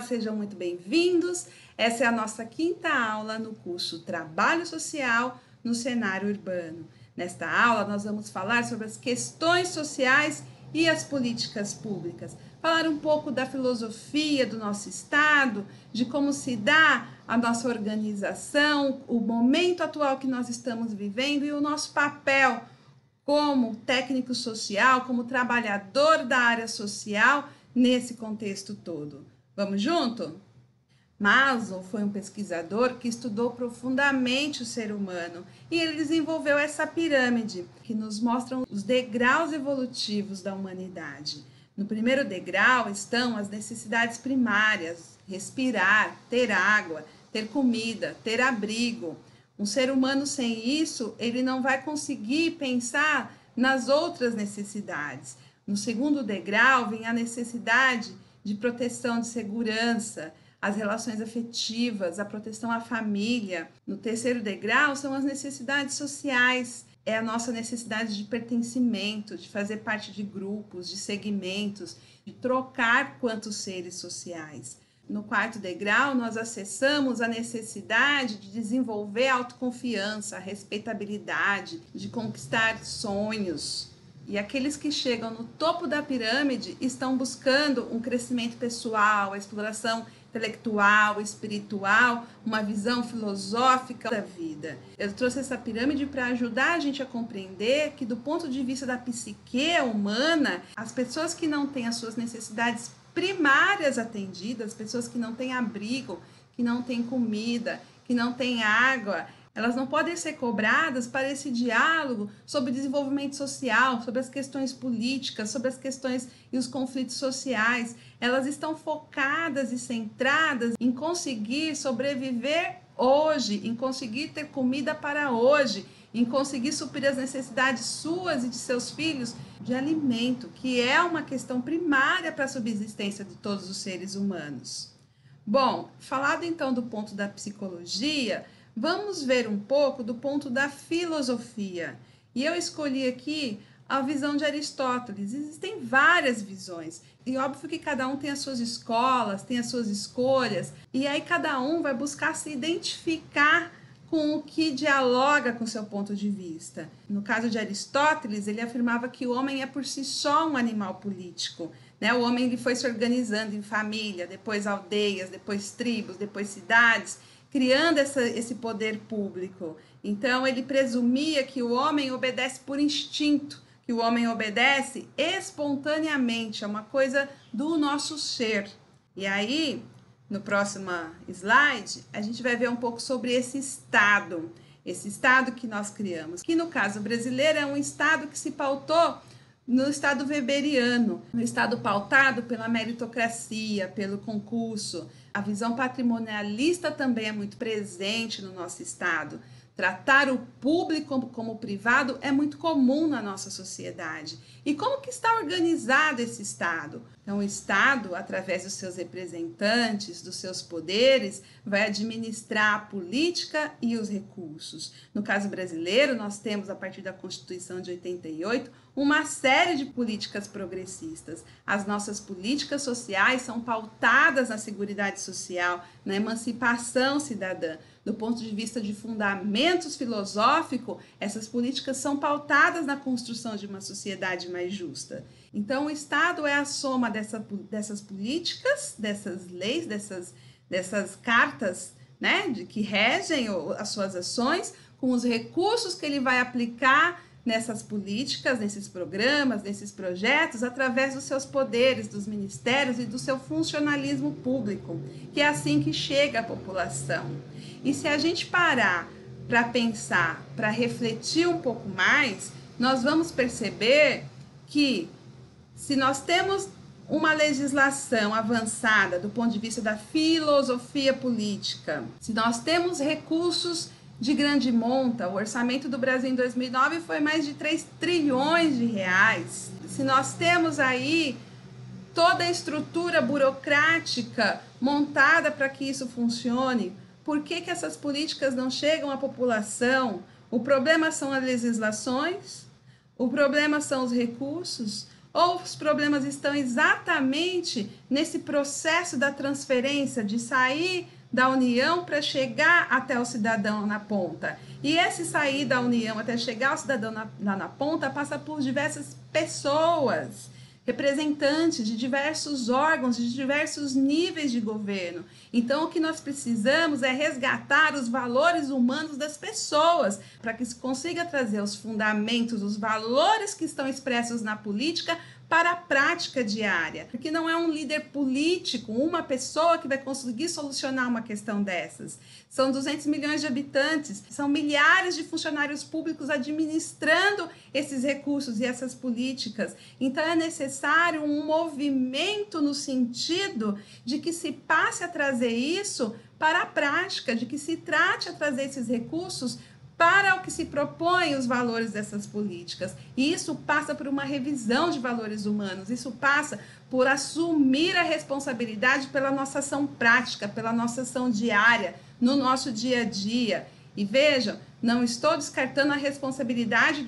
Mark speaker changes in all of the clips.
Speaker 1: sejam muito bem-vindos. Essa é a nossa quinta aula no curso Trabalho Social no Cenário Urbano. Nesta aula, nós vamos falar sobre as questões sociais e as políticas públicas. Falar um pouco da filosofia do nosso Estado, de como se dá a nossa organização, o momento atual que nós estamos vivendo e o nosso papel como técnico social, como trabalhador da área social nesse contexto todo. Vamos junto? Maslow foi um pesquisador que estudou profundamente o ser humano e ele desenvolveu essa pirâmide que nos mostra os degraus evolutivos da humanidade. No primeiro degrau estão as necessidades primárias: respirar, ter água, ter comida, ter abrigo. Um ser humano sem isso, ele não vai conseguir pensar nas outras necessidades. No segundo degrau vem a necessidade de proteção, de segurança, as relações afetivas, a proteção à família. No terceiro degrau são as necessidades sociais, é a nossa necessidade de pertencimento, de fazer parte de grupos, de segmentos, de trocar quanto seres sociais. No quarto degrau, nós acessamos a necessidade de desenvolver a autoconfiança, a respeitabilidade, de conquistar sonhos. E aqueles que chegam no topo da pirâmide estão buscando um crescimento pessoal, a exploração intelectual, espiritual, uma visão filosófica da vida. Eu trouxe essa pirâmide para ajudar a gente a compreender que, do ponto de vista da psique humana, as pessoas que não têm as suas necessidades primárias atendidas, pessoas que não têm abrigo, que não têm comida, que não têm água, elas não podem ser cobradas para esse diálogo sobre desenvolvimento social, sobre as questões políticas, sobre as questões e os conflitos sociais. Elas estão focadas e centradas em conseguir sobreviver hoje, em conseguir ter comida para hoje, em conseguir suprir as necessidades suas e de seus filhos de alimento, que é uma questão primária para a subsistência de todos os seres humanos. Bom, falado então do ponto da psicologia, vamos ver um pouco do ponto da filosofia. E eu escolhi aqui a visão de Aristóteles. Existem várias visões. E óbvio que cada um tem as suas escolas, tem as suas escolhas. E aí cada um vai buscar se identificar com o que dialoga com seu ponto de vista. No caso de Aristóteles, ele afirmava que o homem é por si só um animal político. O homem ele foi se organizando em família, depois aldeias, depois tribos, depois cidades, criando esse poder público. Então, ele presumia que o homem obedece por instinto, que o homem obedece espontaneamente, é uma coisa do nosso ser. E aí, no próximo slide, a gente vai ver um pouco sobre esse Estado que nós criamos, que no caso brasileiro é um Estado que se pautou no Estado weberiano, no Estado pautado pela meritocracia, pelo concurso. A visão patrimonialista também é muito presente no nosso Estado. Tratar o público como o privado é muito comum na nossa sociedade. E como que está organizado esse Estado? Então, o Estado, através dos seus representantes, dos seus poderes, vai administrar a política e os recursos. No caso brasileiro, nós temos, a partir da Constituição de 88, uma série de políticas progressistas. As nossas políticas sociais são pautadas na seguridade social, na emancipação cidadã. Do ponto de vista de fundamentos filosóficos, essas políticas são pautadas na construção de uma sociedade mais justa. Então, o Estado é a soma dessas políticas, dessas leis, dessas cartas, que regem as suas ações, com os recursos que ele vai aplicar nessas políticas, nesses programas, nesses projetos, através dos seus poderes, dos ministérios e do seu funcionalismo público, que é assim que chega à população. E se a gente parar para pensar, para refletir um pouco mais, nós vamos perceber que se nós temos uma legislação avançada do ponto de vista da filosofia política, se nós temos recursos de grande monta, o orçamento do Brasil em 2009 foi mais de 3 trilhões de reais. Se nós temos aí toda a estrutura burocrática montada para que isso funcione, por que essas políticas não chegam à população? O problema são as legislações? O problema são os recursos? Ou os problemas estão exatamente nesse processo da transferência, de sair da União para chegar até o cidadão na ponta? E esse sair da União até chegar ao cidadão lá na ponta passa por diversas pessoas, representantes de diversos órgãos, de diversos níveis de governo. Então, o que nós precisamos é resgatar os valores humanos das pessoas, para que se consiga trazer os fundamentos, os valores que estão expressos na política para a prática diária. Porque não é um líder político, uma pessoa que vai conseguir solucionar uma questão dessas. São 200 milhões de habitantes, são milhares de funcionários públicos administrando esses recursos e essas políticas. Então é necessário um movimento no sentido de que se passe a trazer isso para a prática, de que se trate a trazer esses recursos para o que se propõe os valores dessas políticas. E isso passa por uma revisão de valores humanos, isso passa por assumir a responsabilidade pela nossa ação prática, pela nossa ação diária, no nosso dia a dia. E vejam, não estou descartando a responsabilidade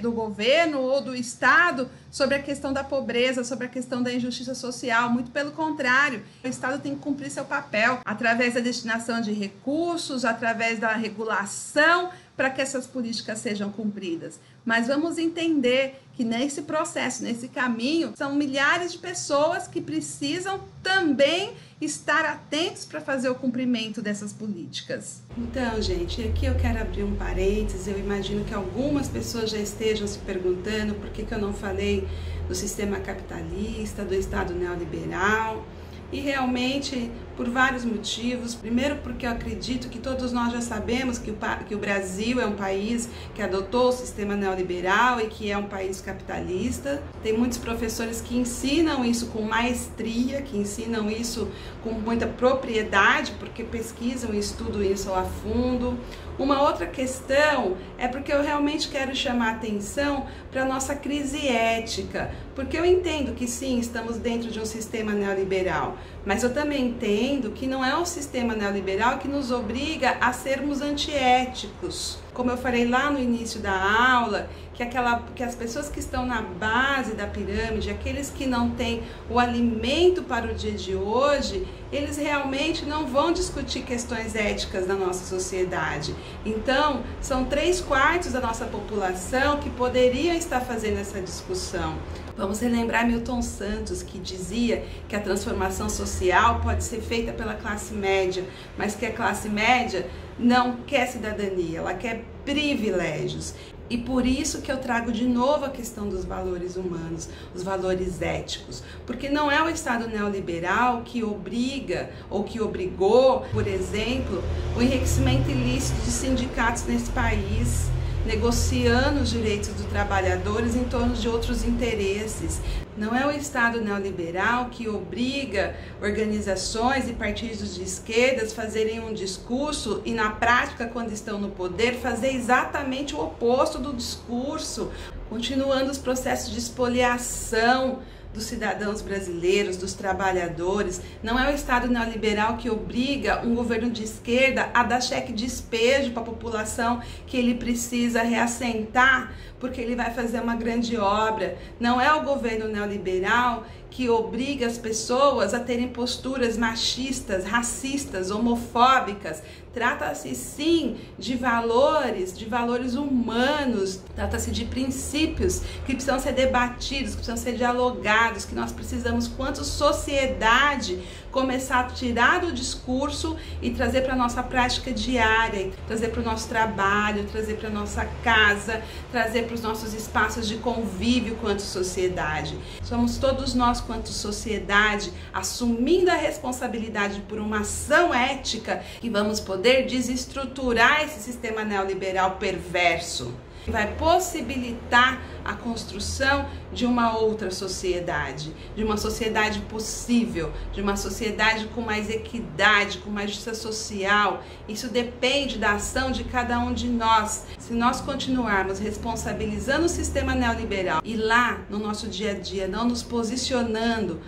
Speaker 1: do governo ou do Estado sobre a questão da pobreza, sobre a questão da injustiça social. Muito pelo contrário, o Estado tem que cumprir seu papel através da destinação de recursos, através da regulação, para que essas políticas sejam cumpridas. Mas vamos entender que nesse processo, nesse caminho, são milhares de pessoas que precisam também estar atentos para fazer o cumprimento dessas políticas. Então, gente, aqui eu quero abrir um parênteses. Eu imagino que algumas pessoas já estejam se perguntando por que eu não falei do sistema capitalista, do Estado neoliberal. E realmente, por vários motivos. Primeiro, porque eu acredito que todos nós já sabemos que o Brasil é um país que adotou o sistema neoliberal e que é um país capitalista. Tem muitos professores que ensinam isso com maestria, que ensinam isso com muita propriedade, porque pesquisam e estudam isso a fundo. Uma outra questão é porque eu realmente quero chamar a atenção para a nossa crise ética, porque eu entendo que sim, estamos dentro de um sistema neoliberal, mas eu também entendo que não é o sistema neoliberal que nos obriga a sermos antiéticos. Como eu falei lá no início da aula, que as pessoas que estão na base da pirâmide, aqueles que não têm o alimento para o dia de hoje, eles realmente não vão discutir questões éticas da nossa sociedade. Então, são 3/4 da nossa população que poderiam estar fazendo essa discussão. Vamos relembrar Milton Santos, que dizia que a transformação social pode ser feita pela classe média, mas que a classe média não quer cidadania, ela quer privilégios. E por isso que eu trago de novo a questão dos valores humanos, os valores éticos. Porque não é o Estado neoliberal que obriga ou que obrigou, por exemplo, o enriquecimento ilícito de sindicatos nesse país, negociando os direitos dos trabalhadores em torno de outros interesses. Não é o Estado neoliberal que obriga organizações e partidos de esquerda a fazerem um discurso e, na prática, quando estão no poder, fazer exatamente o oposto do discurso, continuando os processos de espoliação dos cidadãos brasileiros, dos trabalhadores. Não é o Estado neoliberal que obriga um governo de esquerda a dar cheque de despejo para a população que ele precisa reassentar porque ele vai fazer uma grande obra. Não é o governo neoliberal que obriga as pessoas a terem posturas machistas, racistas, homofóbicas. Trata-se sim de valores humanos, trata-se de princípios que precisam ser debatidos, que precisam ser dialogados, que nós precisamos, quanto sociedade, começar a tirar do discurso e trazer para a nossa prática diária, trazer para o nosso trabalho, trazer para a nossa casa, trazer para os nossos espaços de convívio quanto sociedade. Somos todos nós, quanto sociedade, assumindo a responsabilidade por uma ação ética que vamos poder desestruturar esse sistema neoliberal perverso. Vai possibilitar a construção de uma outra sociedade, de uma sociedade possível, de uma sociedade com mais equidade, com mais justiça social. Isso depende da ação de cada um de nós. Se nós continuarmos responsabilizando o sistema neoliberal e lá no nosso dia a dia não nos posicionando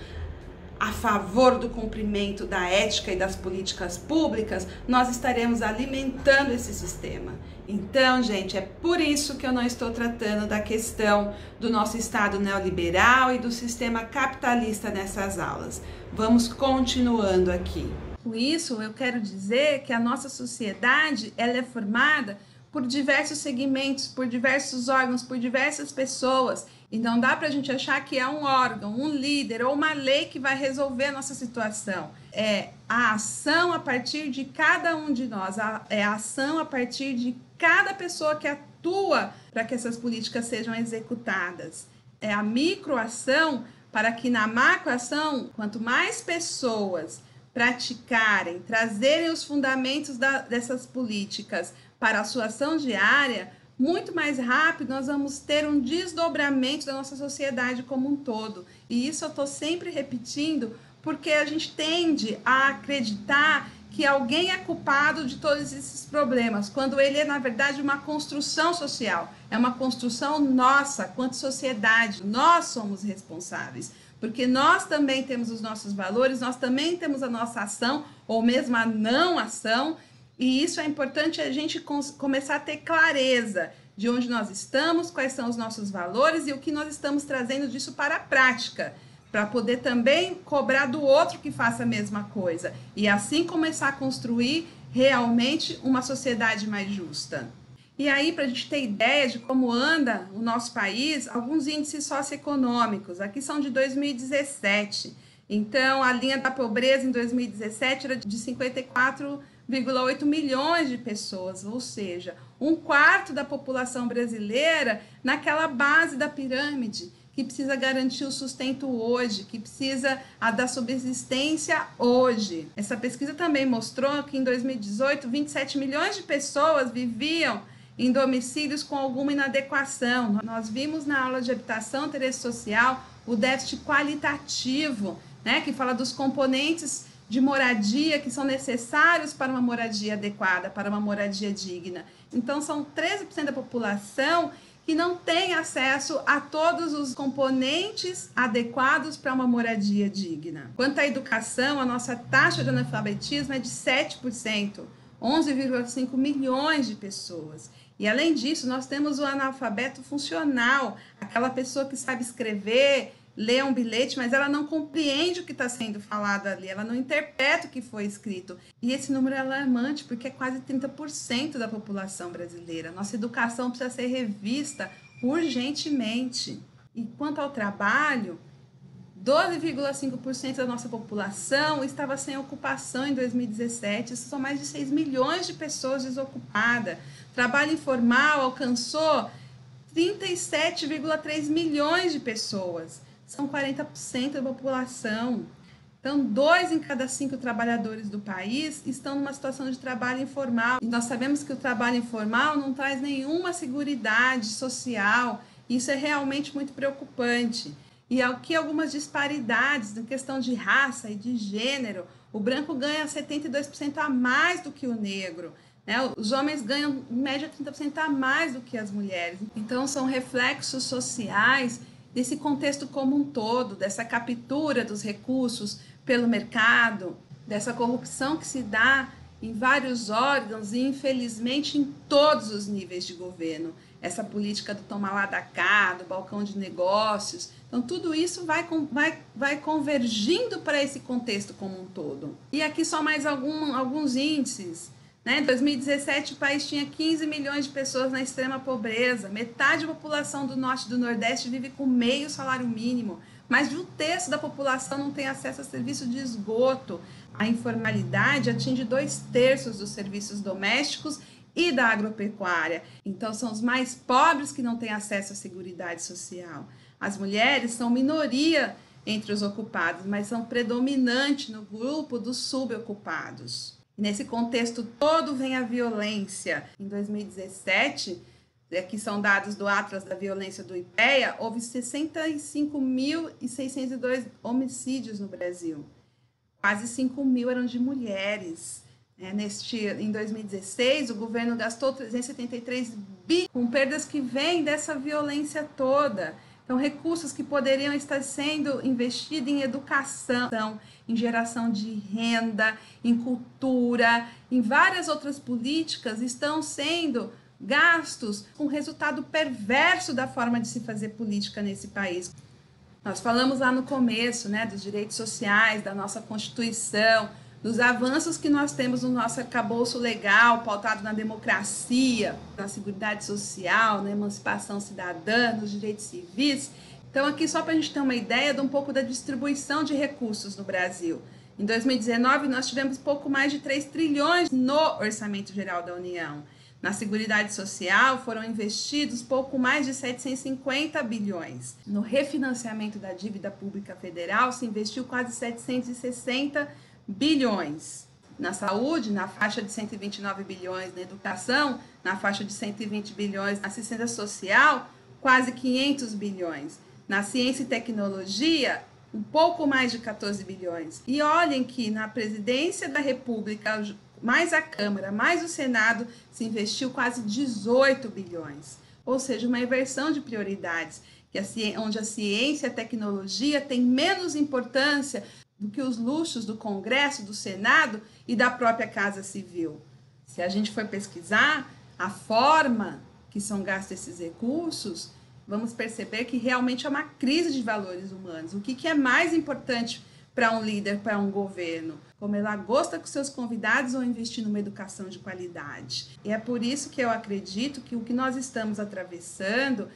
Speaker 1: a favor do cumprimento da ética e das políticas públicas, nós estaremos alimentando esse sistema. Então, gente, é por isso que eu não estou tratando da questão do nosso Estado neoliberal e do sistema capitalista nessas aulas. Vamos continuando aqui. Com isso, eu quero dizer que a nossa sociedade ela é formada por diversos segmentos, por diversos órgãos, por diversas pessoas. E não dá para a gente achar que é um órgão, um líder ou uma lei que vai resolver a nossa situação. É a ação a partir de cada um de nós, é a ação a partir de cada pessoa que atua para que essas políticas sejam executadas. É a microação para que na macroação, quanto mais pessoas praticarem, trazerem os fundamentos dessas políticas para a sua ação diária, muito mais rápido nós vamos ter um desdobramento da nossa sociedade como um todo. E isso eu estou sempre repetindo, porque a gente tende a acreditar que alguém é culpado de todos esses problemas, quando ele é, na verdade, uma construção social. É uma construção nossa, quanto sociedade. Nós somos responsáveis, porque nós também temos os nossos valores, nós também temos a nossa ação, ou mesmo a não ação, e isso é importante a gente começar a ter clareza de onde nós estamos, quais são os nossos valores e o que nós estamos trazendo disso para a prática, para poder também cobrar do outro que faça a mesma coisa e assim começar a construir realmente uma sociedade mais justa. E aí, para a gente ter ideia de como anda o nosso país, alguns índices socioeconômicos, aqui são de 2017. Então, a linha da pobreza em 2017 era de 54,8 milhões de pessoas, ou seja, 1/4 da população brasileira naquela base da pirâmide, que precisa garantir o sustento hoje, que precisa da subsistência hoje. Essa pesquisa também mostrou que em 2018, 27 milhões de pessoas viviam em domicílios com alguma inadequação. Nós vimos na aula de habitação, interesse social, o déficit qualitativo, né, que fala dos componentes de moradia que são necessários para uma moradia adequada, para uma moradia digna. Então, são 13% da população que não tem acesso a todos os componentes adequados para uma moradia digna. Quanto à educação, a nossa taxa de analfabetismo é de 7%, 11,5 milhões de pessoas. E, além disso, nós temos o analfabeto funcional, aquela pessoa que sabe escrever, lê um bilhete, mas ela não compreende o que está sendo falado ali, ela não interpreta o que foi escrito. E esse número é alarmante, porque é quase 30% da população brasileira. Nossa educação precisa ser revista urgentemente. E quanto ao trabalho, 12,5% da nossa população estava sem ocupação em 2017. Isso são mais de 6 milhões de pessoas desocupadas. Trabalho informal alcançou 37,3 milhões de pessoas. São 40% da população. Então, 2 em cada 5 trabalhadores do país estão numa situação de trabalho informal. E nós sabemos que o trabalho informal não traz nenhuma seguridade social. Isso é realmente muito preocupante. E aqui algumas disparidades na questão de raça e de gênero. O branco ganha 72% a mais do que o negro, né? Os homens ganham, em média, 30% a mais do que as mulheres. Então, são reflexos sociais desse contexto como um todo, dessa captura dos recursos pelo mercado, dessa corrupção que se dá em vários órgãos e, infelizmente, em todos os níveis de governo. Essa política do toma lá da cá, do balcão de negócios. Então, tudo isso vai convergindo para esse contexto como um todo. E aqui só mais alguns índices. Em 2017, o país tinha 15 milhões de pessoas na extrema pobreza. Metade da população do norte e do nordeste vive com meio salário mínimo. Mais de 1/3 da população não tem acesso a serviço de esgoto. A informalidade atinge 2/3 dos serviços domésticos e da agropecuária. Então, são os mais pobres que não têm acesso à seguridade social. As mulheres são minoria entre os ocupados, mas são predominantes no grupo dos subocupados. E nesse contexto todo vem a violência. Em 2017, aqui são dados do Atlas da Violência do IPEA, houve 65.602 homicídios no Brasil. Quase 5 mil eram de mulheres. Em 2016, o governo gastou 373 bi com perdas que vêm dessa violência toda. Então, recursos que poderiam estar sendo investidos em educação, em geração de renda, em cultura, em várias outras políticas, estão sendo gastos com resultado perverso da forma de se fazer política nesse país. Nós falamos lá no começo, né, dos direitos sociais, da nossa Constituição, dos avanços que nós temos no nosso arcabouço legal, pautado na democracia, na seguridade social, na emancipação cidadã, nos direitos civis. Então, aqui só para a gente ter uma ideia de um pouco da distribuição de recursos no Brasil. Em 2019, nós tivemos pouco mais de 3 trilhões no Orçamento Geral da União. Na Seguridade Social foram investidos pouco mais de 750 bilhões. No refinanciamento da dívida pública federal se investiu quase 760 bilhões. Na saúde, na faixa de 129 bilhões. Na educação, na faixa de 120 bilhões. Na assistência social, quase 500 bilhões. Na ciência e tecnologia, um pouco mais de 14 bilhões. E olhem que na presidência da República, mais a Câmara, mais o Senado, se investiu quase 18 bilhões. Ou seja, uma inversão de prioridades, onde a ciência e a tecnologia têm menos importância do que os luxos do Congresso, do Senado e da própria Casa Civil. Se a gente for pesquisar a forma que são gastos esses recursos, vamos perceber que realmente é uma crise de valores humanos. O que é mais importante para um líder, para um governo? Como ela gosta com seus convidados ou investir numa educação de qualidade? E é por isso que eu acredito que o que nós estamos atravessando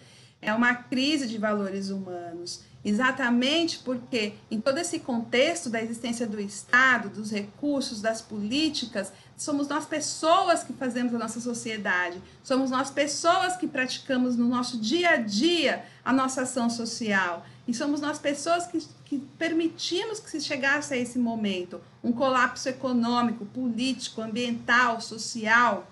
Speaker 1: é uma crise de valores humanos. Exatamente porque, em todo esse contexto da existência do Estado, dos recursos, das políticas, somos nós pessoas que fazemos a nossa sociedade, somos nós pessoas que praticamos no nosso dia a dia a nossa ação social, e somos nós pessoas que permitimos que se chegasse a esse momento, um colapso econômico, político, ambiental, social,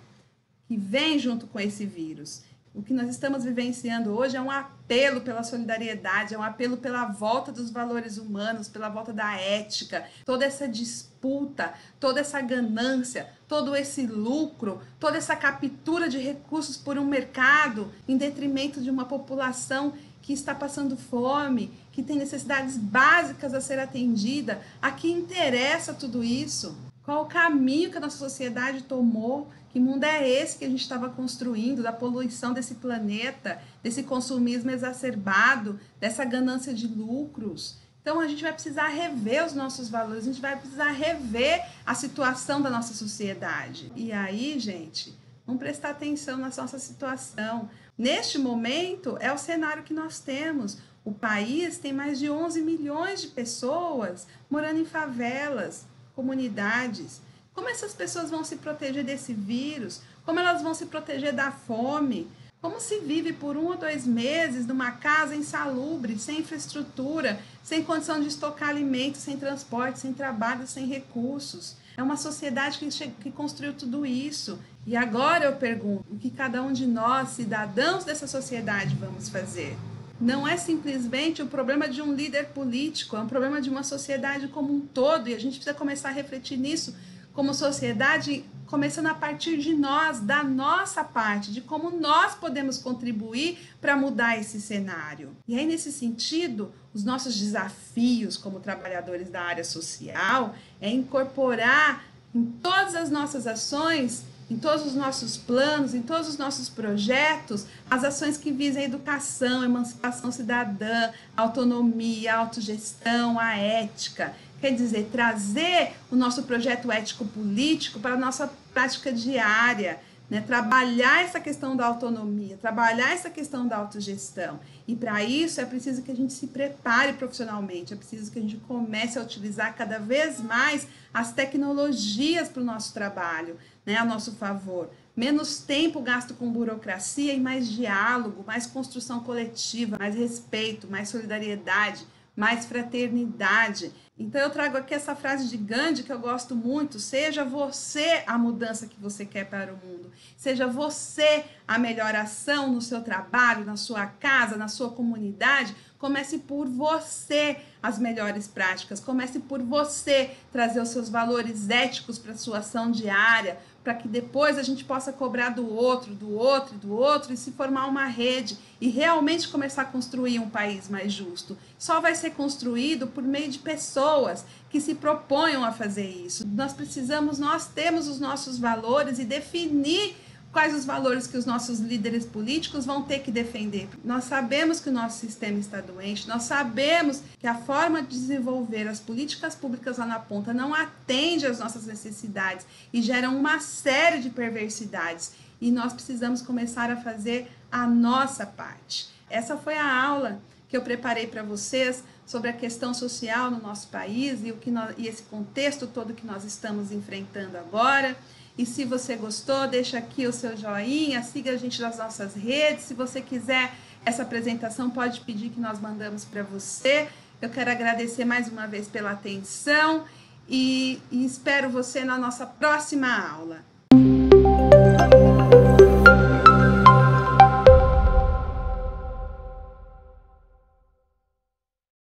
Speaker 1: que vem junto com esse vírus. O que nós estamos vivenciando hoje é um apelo pela solidariedade, é um apelo pela volta dos valores humanos, pela volta da ética. Toda essa disputa, toda essa ganância, todo esse lucro, toda essa captura de recursos por um mercado em detrimento de uma população que está passando fome, que tem necessidades básicas a ser atendida. A que interessa tudo isso? Qual o caminho que a nossa sociedade tomou? Que mundo é esse que a gente estava construindo, da poluição desse planeta, desse consumismo exacerbado, dessa ganância de lucros? Então, a gente vai precisar rever os nossos valores, a gente vai precisar rever a situação da nossa sociedade. E aí, gente, vamos prestar atenção na nossa situação. Neste momento, é o cenário que nós temos. O país tem mais de 11 milhões de pessoas morando em favelas, comunidades. Como essas pessoas vão se proteger desse vírus? Como elas vão se proteger da fome? Como se vive por 1 ou 2 meses numa casa insalubre, sem infraestrutura, sem condição de estocar alimentos, sem transporte, sem trabalho, sem recursos? É uma sociedade que construiu tudo isso. E agora eu pergunto, o que cada um de nós, cidadãos dessa sociedade, vamos fazer? Não é simplesmente o problema de um líder político, é um problema de uma sociedade como um todo, e a gente precisa começar a refletir nisso como sociedade, começando a partir de nós, da nossa parte, de como nós podemos contribuir para mudar esse cenário. E aí, nesse sentido, os nossos desafios como trabalhadores da área social é incorporar em todas as nossas ações, em todos os nossos planos, em todos os nossos projetos, as ações que visam a educação, a emancipação cidadã, a autonomia, a autogestão, a ética. Quer dizer, trazer o nosso projeto ético-político para a nossa prática diária, né? Trabalhar essa questão da autonomia, trabalhar essa questão da autogestão. E para isso é preciso que a gente se prepare profissionalmente, é preciso que a gente comece a utilizar cada vez mais as tecnologias para o nosso trabalho, né? A nosso favor. Menos tempo gasto com burocracia e mais diálogo, mais construção coletiva, mais respeito, mais solidariedade, mais fraternidade. Então eu trago aqui essa frase de Gandhi que eu gosto muito: seja você a mudança que você quer para o mundo, seja você a melhor ação no seu trabalho, na sua casa, na sua comunidade. Comece por você. as melhores práticas. Comece por você trazer os seus valores éticos para a sua ação diária, para que depois a gente possa cobrar do outro, do outro e do outro e se formar uma rede e realmente começar a construir um país mais justo. Só vai ser construído por meio de pessoas que se proponham a fazer isso. Nós temos os nossos valores e definir quais os valores que os nossos líderes políticos vão ter que defender. Nós sabemos que o nosso sistema está doente, nós sabemos que a forma de desenvolver as políticas públicas lá na ponta não atende às nossas necessidades e geram uma série de perversidades. E nós precisamos começar a fazer a nossa parte. Essa foi a aula que eu preparei para vocês sobre a questão social no nosso país e esse contexto todo que nós estamos enfrentando agora. E se você gostou, deixa aqui o seu joinha, siga a gente nas nossas redes. Se você quiser essa apresentação, pode pedir que nós mandamos para você. Eu quero agradecer mais uma vez pela atenção e espero você na nossa próxima aula.